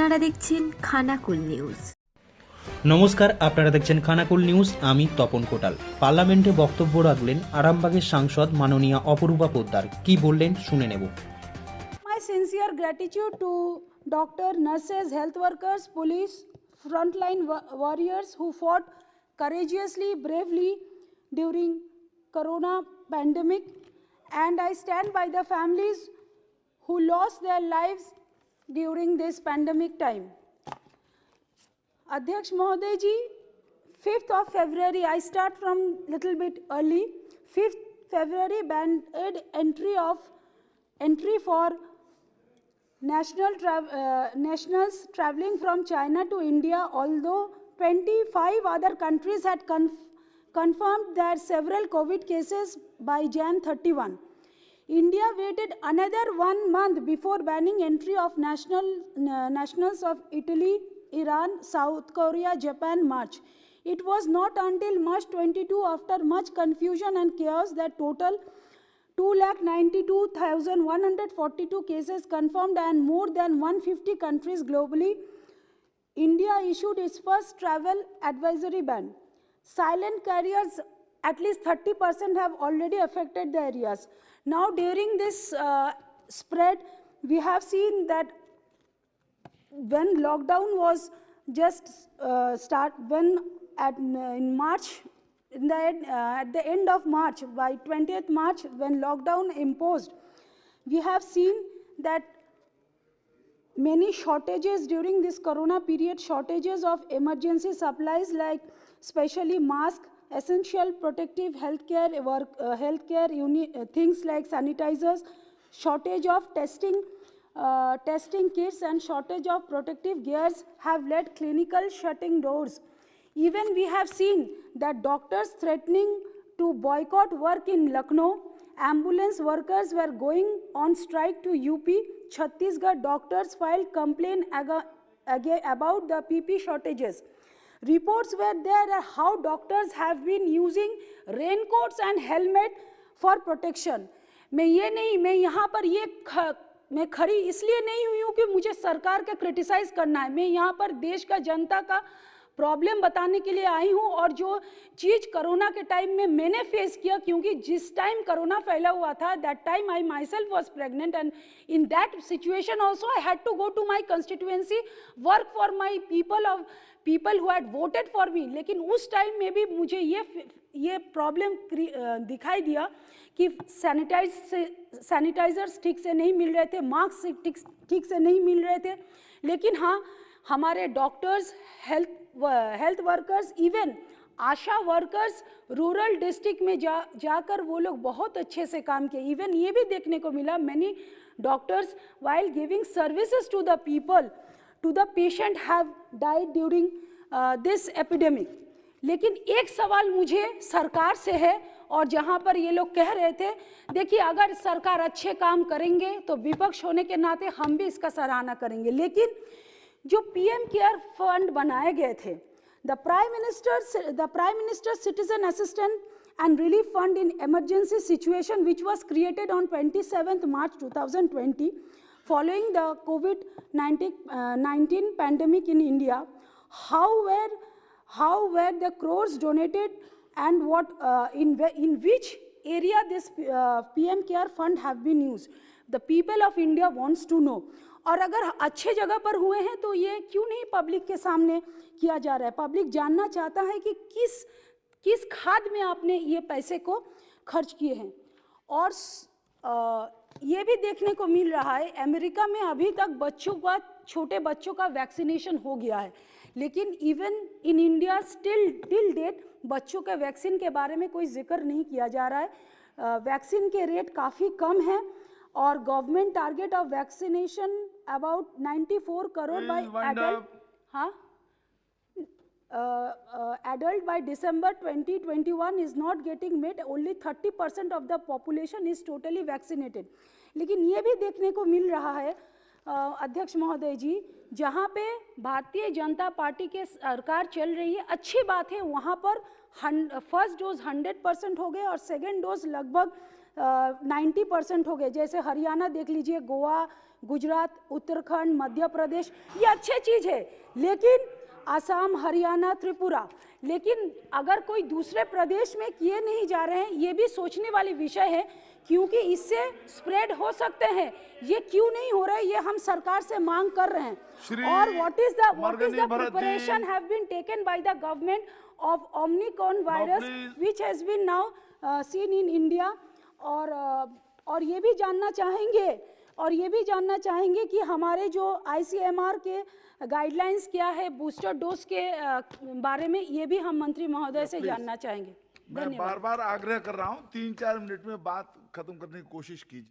আপনারা দেখছেন খানাকুল নিউজ। নমস্কার, আপনারা দেখছেন খানাকুল নিউজ। আমি তপন কোটাল। পার্লামেন্টে বক্তব্য রাখলেন আরামবাগের সাংসদ মাননীয়া অপরূপা পোদ্দার। কি বললেন শুনে নেব। My sincere gratitude to doctor, nurses, health workers, police, frontline warriors who fought courageously, bravely during corona pandemic, and I stand by the families who lost their lives during this pandemic time. Adhyaksh Mahoday ji, 5th of February, I start from little bit early. 5th February banned entry for nationals traveling from China to India, although 25 other countries had confirmed their several COVID cases by Jan 31. India waited another 1 month before banning entry of nationals of Italy, Iran, South Korea, Japan, March. It was not until March 22, after much confusion and chaos, that total 292,142 cases confirmed and more than 150 countries globally, India issued its first travel advisory ban. Silent carriers, at least 30% have already affected the areas. Now during this spread, we have seen that when lockdown was just in March, at the end of March, by 20th March, when lockdown imposed, we have seen that many shortages during this corona period, shortages of emergency supplies like especially mask, essential protective healthcare things like sanitizers, shortage of testing kits and shortage of protective gears have led clinical shutting doors. Even we have seen that doctors threatening to boycott work in Lucknow. Ambulance workers were going on strike to UP. Chhattisgarh doctors filed complaint about the PP shortages. Reports were there how doctors have been using raincoats and helmet for protection. मैं यहाँ पर मैं खड़ी इसलिए नहीं हुई हूँ कि मुझे सरकार का क्रिटिसाइज करना है। मैं यहाँ पर देश का जनता का प्रॉब्लम बताने के लिए आई हूँ, और जो चीज़ कोरोना के टाइम में मैंने फेस किया, क्योंकि जिस टाइम कोरोना फैला हुआ था, that time I myself was pregnant, and in that situation also I had to go to my constituency, work for my people who had voted for me. लेकिन उस time में भी मुझे ये problem दिखाई दिया कि सैनिटाइजर्स ठीक से नहीं मिल रहे थे, मास्क ठीक से नहीं मिल रहे थे। लेकिन हाँ, हमारे डॉक्टर्स, हेल्थ वर्कर्स, इवन आशा वर्कर्स रूरल डिस्ट्रिक्ट में जाकर वो लोग बहुत अच्छे से काम किए। इवन ये भी देखने को मिला, many doctors while giving services to the people, to the patient have died during this epidemic. लेकिन एक सवाल मुझे सरकार से है, और जहाँ पर ये लोग कह रहे थे, देखिए अगर सरकार अच्छे काम करेंगे तो विपक्ष होने के नाते हम भी इसका सराहना करेंगे। लेकिन जो पीएम केयर फंड बनाए गए थे, the prime minister citizen assistant and relief fund in emergency situation which was created on 27 March 2020 following the COVID-19 pandemic in India, how were the crores donated, and what in which area this PM care fund have been used? The people of India wants to know. और अगर अच्छे जगह पर हुए हैं तो ये क्यों नहीं पब्लिक के सामने किया जा रहा है? पब्लिक जानना चाहता है कि किस खाद में आपने ये पैसे को खर्च किए हैं। और ये भी देखने को मिल रहा है, अमेरिका में अभी तक छोटे बच्चों का वैक्सीनेशन हो गया है, लेकिन even in India till date बच्चों के वैक्सीन के बारे में कोई जिक्र नहीं किया जा रहा है। वैक्सीन के रेट काफ़ी कम है, और government target of vaccination about 94 crore by adult, हाँ, adult by December 2021 is not getting met. Only 30% of the population is totally vaccinated. लेकिन ये भी देखने को मिल रहा है अध्यक्ष महोदय जी, जहाँ पे भारतीय जनता पार्टी के सरकार चल रही है, अच्छी बात है, वहाँ पर फर्स्ट डोज 100% हो गए और सेकेंड डोज लगभग 90% हो गए। जैसे हरियाणा देख लीजिए, गोवा, गुजरात, उत्तराखंड, मध्य प्रदेश, ये अच्छी चीज़ है, लेकिन असम, हरियाणा, त्रिपुरा, लेकिन अगर कोई दूसरे प्रदेश में किए नहीं जा रहे हैं, ये भी सोचने वाली विषय है, क्योंकि इससे स्प्रेड हो सकते हैं। ये क्यों नहीं हो रहा है, ये हम सरकार से मांग कर रहे हैं। और what is the preparation have been taken by the government of omicron virus which has been now seen in India. और ये भी जानना चाहेंगे कि हमारे जो ICMR के गाइडलाइंस क्या है बूस्टर डोज के बारे में, ये भी हम मंत्री महोदय से जानना चाहेंगे। मैं बार बार आग्रह कर रहा हूं, 3-4 मिनट में बात खत्म करने की कोशिश कीजिए।